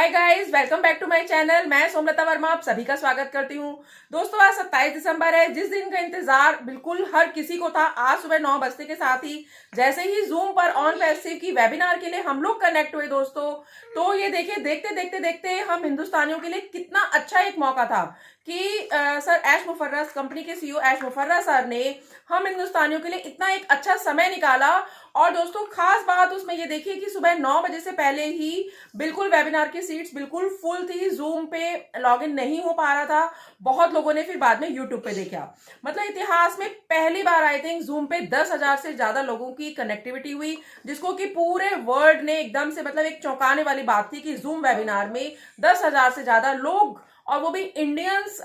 Hi guys, welcome back to my channel. मैं सोमलता वर्मा आप सभी का स्वागत करती हूँ। दोस्तों, आज 27 दिसंबर है, जिस दिन का इंतजार बिल्कुल हर किसी को था। आज सुबह 9 बजते के साथ ही जैसे ही जूम पर ऑन पैसिव की वेबिनार के लिए हम लोग कनेक्ट हुए दोस्तों, तो ये देखिए, देखते देखते देखते हम हिंदुस्तानियों के लिए कितना अच्छा एक मौका था कि सर ऐश मुफर्रस, कंपनी के सीईओ ऐश मुफर्रस सर ने हम हिंदुस्तानियों के लिए इतना एक अच्छा समय निकाला। और दोस्तों, खास बात उसमें ये देखिए कि सुबह 9 बजे से पहले ही बिल्कुल वेबिनार की सीट्स बिल्कुल फुल थी। जूम पे लॉगिन नहीं हो पा रहा था। बहुत लोगों ने फिर बाद में यूट्यूब पे देखा। मतलब इतिहास में पहली बार आई थिंक जूम पे 10,000 से ज्यादा लोगों की कनेक्टिविटी हुई, जिसको कि पूरे वर्ल्ड ने एकदम से, मतलब एक चौंकाने वाली बात थी कि जूम वेबिनार में 10,000 से ज्यादा लोग, और वो भी इंडियंस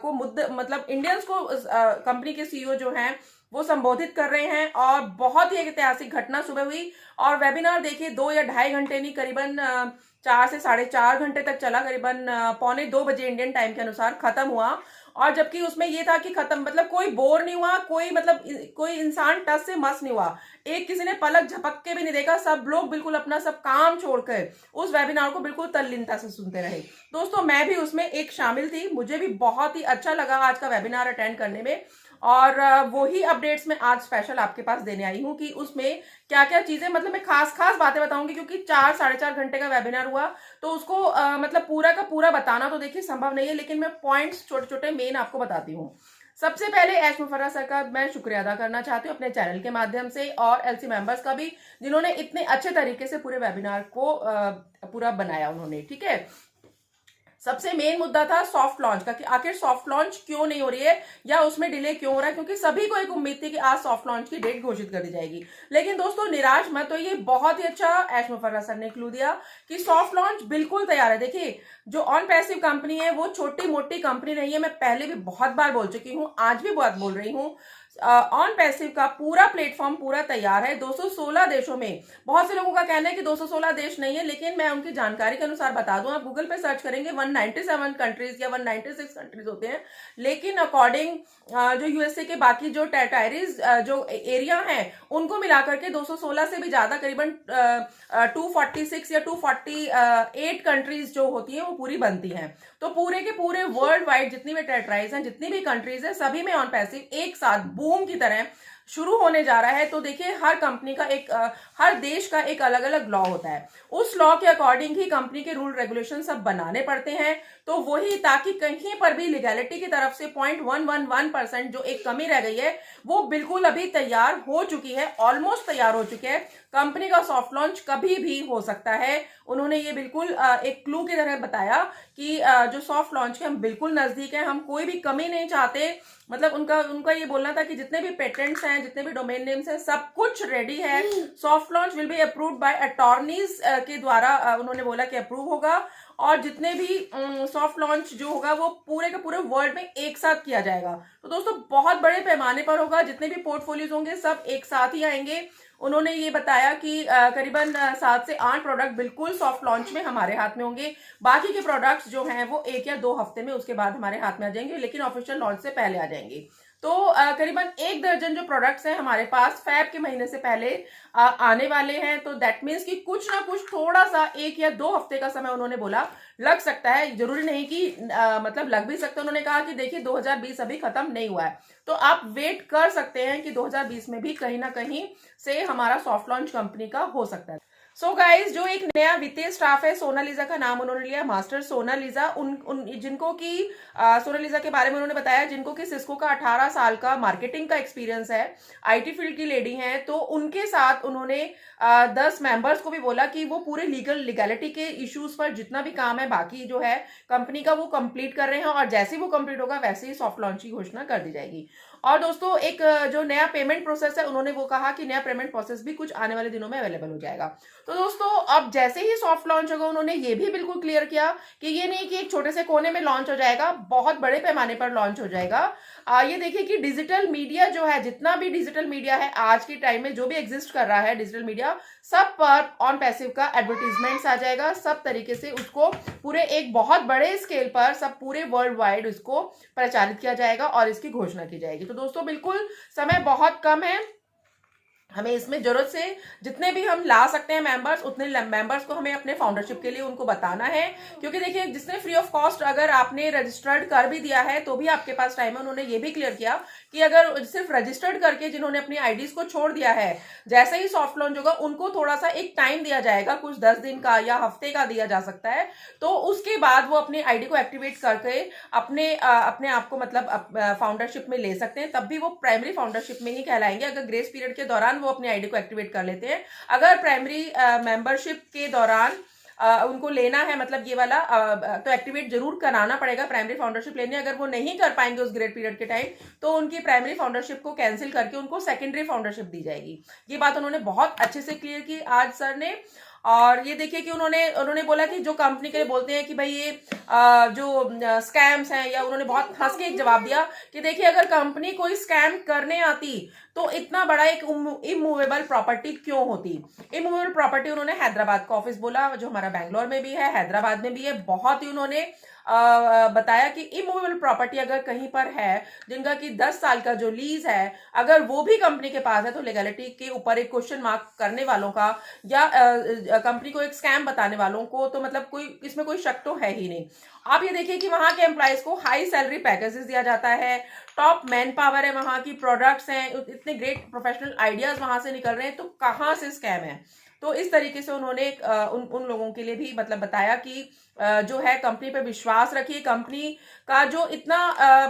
को मतलब इंडियंस को कंपनी के सीईओ जो हैं वो संबोधित कर रहे हैं। और बहुत ही एक ऐतिहासिक घटना सुबह हुई। और वेबिनार देखिए 2 या 2.5 घंटे नहीं, करीबन 4 से 4.5 घंटे तक चला। करीबन 1:45 बजे इंडियन टाइम के अनुसार खत्म हुआ। और जबकि उसमें यह था कि खत्म मतलब कोई बोर नहीं हुआ, कोई मतलब कोई इंसान टस से मस नहीं हुआ। एक किसी ने पलक झपक के भी नहीं देखा। सब लोग बिल्कुल अपना सब काम छोड़कर उस वेबिनार को बिल्कुल तल्लीनता से सुनते रहे। दोस्तों, मैं भी उसमें एक शामिल थी। मुझे भी बहुत ही अच्छा लगा आज का वेबिनार अटेंड करने में। और वही अपडेट्स मैं आज स्पेशल आपके पास देने आई हूँ कि उसमें क्या क्या चीजें, मतलब मैं खास खास बातें बताऊंगी, क्योंकि 4 साढ़े 4 घंटे का वेबिनार हुआ। तो उसको मतलब पूरा का पूरा बताना तो देखिए संभव नहीं है, लेकिन मैं पॉइंट्स छोटे छोटे मेन आपको बताती हूँ। सबसे पहले ऐश मुफर्रस सर का मैं शुक्रिया अदा करना चाहती हूँ अपने चैनल के माध्यम से, और एलसी मेंबर्स का भी, जिन्होंने इतने अच्छे तरीके से पूरे वेबिनार को पूरा बनाया उन्होंने। ठीक है, सबसे मेन मुद्दा था सॉफ्ट लॉन्च का कि आखिर सॉफ्ट लॉन्च क्यों नहीं हो रही है या उसमें डिले क्यों हो रहा है, क्योंकि सभी को एक उम्मीद थी कि आज सॉफ्ट लॉन्च की डेट घोषित कर दी जाएगी। लेकिन दोस्तों, निराश मत तो ये बहुत ही अच्छा ऐश मुफर्रस सर ने क्लू दिया कि सॉफ्ट लॉन्च बिल्कुल तैयार है। देखिए, जो ऑन पैसिव कंपनी है वो छोटी मोटी कंपनी नहीं है। मैं पहले भी बहुत बार बोल चुकी हूँ, आज भी बहुत बोल रही हूँ। ऑन पैसिव का पूरा प्लेटफॉर्म पूरा तैयार है 216 देशों में। बहुत से लोगों का कहना है कि 216 देश नहीं है, लेकिन मैं उनकी जानकारी के अनुसार बता दूं, आप गूगल पे सर्च करेंगे 197 कंट्रीज या 196 कंट्रीज होते हैं। लेकिन अकॉर्डिंग जो यूएसए के बाकी जो टेरिटरीज जो एरिया हैं उनको मिलाकर के 216 से भी ज्यादा, करीबन 246 या 248 कंट्रीज जो होती हैं वो पूरी बनती हैं। तो पूरे के पूरे वर्ल्ड वाइड जितनी भी टेरिटरीज हैं, जितनी भी कंट्रीज हैं, सभी में ऑन पैसिव एक साथ बूम की तरह शुरू होने जा रहा है। तो देखिए, हर कंपनी का एक हर देश का एक अलग अलग लॉ होता है। उस लॉ के अकॉर्डिंग ही कंपनी के रूल रेगुलेशन सब बनाने पड़ते हैं। तो वही, ताकि कहीं पर भी लीगैलिटी की तरफ से 0.111% जो एक कमी रह गई है वो बिल्कुल अभी तैयार हो चुकी है, ऑलमोस्ट तैयार हो चुकी है। कंपनी का सॉफ्ट लॉन्च कभी भी हो सकता है। उन्होंने ये बिल्कुल एक क्लू की तरह बताया कि जो सॉफ्ट लॉन्च के हम बिल्कुल नजदीक है, हम कोई भी कमी नहीं चाहते। मतलब उनका ये बोलना था कि जितने भी पेटेंट्स हैं, जितने भी डोमेन नेम्स हैं, सब कुछ रेडी है। Soft launch will be approved by attorneys के द्वारा, उन्होंने बोला कि अप्रूव होगा। और जितने भी सॉफ्ट लॉन्च जो होगा वो पूरे के पूरे वर्ल्ड में एक साथ किया जाएगा। तो दोस्तों, बहुत बड़े पैमाने पर होगा। जितने भी पोर्टफोलियोज होंगे सब एक साथ ही आएंगे। उन्होंने ये बताया कि करीबन 7 से 8 प्रोडक्ट बिल्कुल सॉफ्ट लॉन्च में हमारे हाथ में होंगे। बाकी के प्रोडक्ट्स जो हैं वो 1 या 2 हफ्ते में उसके बाद हमारे हाथ में आ जाएंगे, लेकिन ऑफिशियल लॉन्च से पहले आ जाएंगे। तो करीबन 1 दर्जन जो प्रोडक्ट्स हैं हमारे पास फैब के महीने से पहले आने वाले हैं। तो दैट मीन्स कि कुछ ना कुछ थोड़ा सा 1 या 2 हफ्ते का समय उन्होंने बोला लग सकता है। जरूरी नहीं कि मतलब लग भी सकता है। उन्होंने कहा कि देखिए 2020 अभी खत्म नहीं हुआ है, तो आप वेट कर सकते हैं कि 2020 में भी कहीं ना कहीं से हमारा सॉफ्ट लॉन्च कंपनी का हो सकता है। सो गाइज, जो एक नया वित्तीय स्टाफ है, सोनालिजा का नाम उन्होंने लिया, मास्टर सोनालिजा। जिनको कि सोनालिजा के बारे में उन्होंने बताया, जिनको कि सिस्को का 18 साल का मार्केटिंग का एक्सपीरियंस है, आईटी फील्ड की लेडी हैं। तो उनके साथ उन्होंने 10 मेंबर्स को भी बोला कि वो पूरे लीगैलिटी के इश्यूज पर जितना भी काम है बाकी जो है कंपनी का वो कंप्लीट कर रहे हैं, और जैसे ही वो कंप्लीट होगा वैसे ही सॉफ्ट लॉन्च की घोषणा कर दी जाएगी। और दोस्तों, एक जो नया पेमेंट प्रोसेस है, उन्होंने वो कहा कि नया पेमेंट प्रोसेस भी कुछ आने वाले दिनों में अवेलेबल हो जाएगा। तो दोस्तों, अब जैसे ही सॉफ्ट लॉन्च होगा, उन्होंने ये भी बिल्कुल क्लियर किया कि ये नहीं कि एक छोटे से कोने में लॉन्च हो जाएगा, बहुत बड़े पैमाने पर लॉन्च हो जाएगा। ये देखिए कि डिजिटल मीडिया जो है, जितना भी डिजिटल मीडिया है आज के टाइम में जो भी एग्जिस्ट कर रहा है डिजिटल मीडिया, सब पर ऑन पैसिव का एडवर्टीजमेंट्स आ जाएगा। सब तरीके से उसको पूरे एक बहुत बड़े स्केल पर सब पूरे वर्ल्ड वाइड उसको प्रचारित किया जाएगा और इसकी घोषणा की जाएगी। तो दोस्तों, बिल्कुल समय बहुत कम है। हमें इसमें जरूरत से जितने भी हम ला सकते हैं मेंबर्स, उतने मेंबर्स को हमें अपने फाउंडरशिप के लिए उनको बताना है। क्योंकि देखिए, जिसने फ्री ऑफ कॉस्ट अगर आपने रजिस्टर्ड कर भी दिया है तो भी आपके पास टाइम है। उन्होंने ये भी क्लियर किया कि अगर सिर्फ रजिस्टर्ड करके जिन्होंने अपनी आईडीज को छोड़ दिया है, जैसे ही सॉफ्ट लॉन्च होगा उनको थोड़ा सा एक टाइम दिया जाएगा, कुछ 10 दिन का या हफ्ते का दिया जा सकता है। तो उसके बाद वो अपनी आईडी को एक्टिवेट करके अपने आप को मतलब फाउंडरशिप में ले सकते हैं, तब भी वो प्राइमरी फाउंडरशिप में ही कहलाएंगे अगर ग्रेस पीरियड के दौरान वो अपनी आईडी को एक्टिवेट कर लेते हैं। अगर प्राइमरी मेंबरशिप के दौरान उनको लेना है, मतलब ये वाला तो एक्टिवेट जरूर कराना पड़ेगा प्राइमरी फाउंडरशिप लेने। अगर वो नहीं कर पाएंगे उस ग्रेड पीरियड के टाइम, तो उनकी प्राइमरी फाउंडरशिप को कैंसिल करके उनको सेकेंडरी फाउंडरशिप दी जाएगी। ये बात उन्होंने बहुत अच्छे से क्लियर की आज सर ने। और ये देखिए कि उन्होंने बोला कि जो कंपनी के लिए बोलते हैं कि भाई ये जो स्कैम्स हैं, या उन्होंने बहुत हंस के एक जवाब दिया कि देखिए, अगर कंपनी कोई स्कैम करने आती तो इतना बड़ा एक इमूवेबल प्रॉपर्टी क्यों होती। इमूवेबल प्रॉपर्टी उन्होंने हैदराबाद का ऑफिस बोला, जो हमारा बैंगलोर में भी है, हैदराबाद में भी है। बहुत ही उन्होंने बताया कि इमूवेबल प्रॉपर्टी अगर कहीं पर है जिनका कि 10 साल का जो लीज है, अगर वो भी कंपनी के पास है, तो लीगैलिटी के ऊपर एक क्वेश्चन मार्क करने वालों का या कंपनी को एक स्कैम बताने वालों को तो मतलब कोई इसमें कोई शक तो है ही नहीं। आप ये देखिए कि वहां के एम्प्लॉयज को हाई सैलरी पैकेजेस दिया जाता है, टॉप मैन पावर है, वहां की प्रोडक्ट्स हैं, इतने ग्रेट प्रोफेशनल आइडियाज वहां से निकल रहे हैं, तो कहां से स्कैम है। तो इस तरीके से उन्होंने उन लोगों के लिए भी मतलब बताया कि जो है कंपनी पे विश्वास रखिए। कंपनी का जो इतना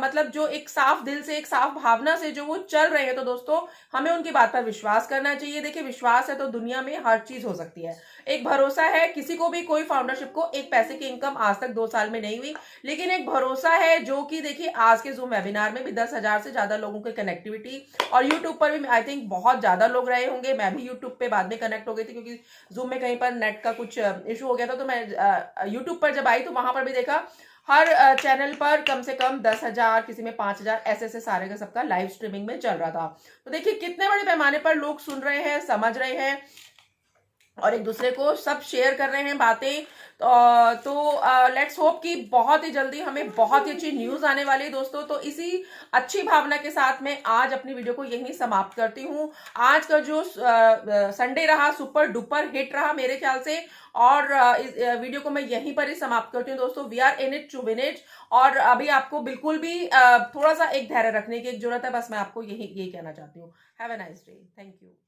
मतलब जो एक साफ दिल से, एक साफ भावना से जो वो चल रहे हैं, तो दोस्तों हमें उनकी बात पर विश्वास करना चाहिए। देखिए, विश्वास है तो दुनिया में हर चीज हो सकती है। एक भरोसा है, किसी को भी कोई फाउंडरशिप को एक पैसे की इनकम आज तक 2 साल में नहीं हुई, लेकिन एक भरोसा है जो कि देखिए आज के जूम वेबिनार में भी 10,000 से ज्यादा लोगों की कनेक्टिविटी, और यूट्यूब पर भी आई थिंक बहुत ज्यादा लोग रहे होंगे। मैं भी यूट्यूब पे बाद में कनेक्ट हो गई थी, क्योंकि जूम में कहीं पर नेट का कुछ इशू हो गया था। तो मैं यूट्यूब पर जब आई तो वहां पर भी देखा हर चैनल पर कम से कम 10,000, किसी में 5,000, ऐसे सारे का सबका लाइव स्ट्रीमिंग में चल रहा था। तो देखिए कितने बड़े पैमाने पर लोग सुन रहे हैं, समझ रहे हैं और एक दूसरे को सब शेयर कर रहे हैं बातें। तो लेट्स होप कि बहुत ही जल्दी हमें बहुत ही अच्छी न्यूज आने वाली है दोस्तों। तो इसी अच्छी भावना के साथ मैं आज अपनी वीडियो को यहीं समाप्त करती हूँ। आज का जो संडे रहा सुपर डुपर हिट रहा मेरे ख्याल से, और इस वीडियो को मैं यहीं पर ही समाप्त करती हूँ दोस्तों। We are in it to win it, और अभी आपको बिल्कुल भी थोड़ा सा एक धैर्य रखने की एक जरूरत है। बस मैं आपको यही कहना चाहती हूँ। Have a nice day, thank you.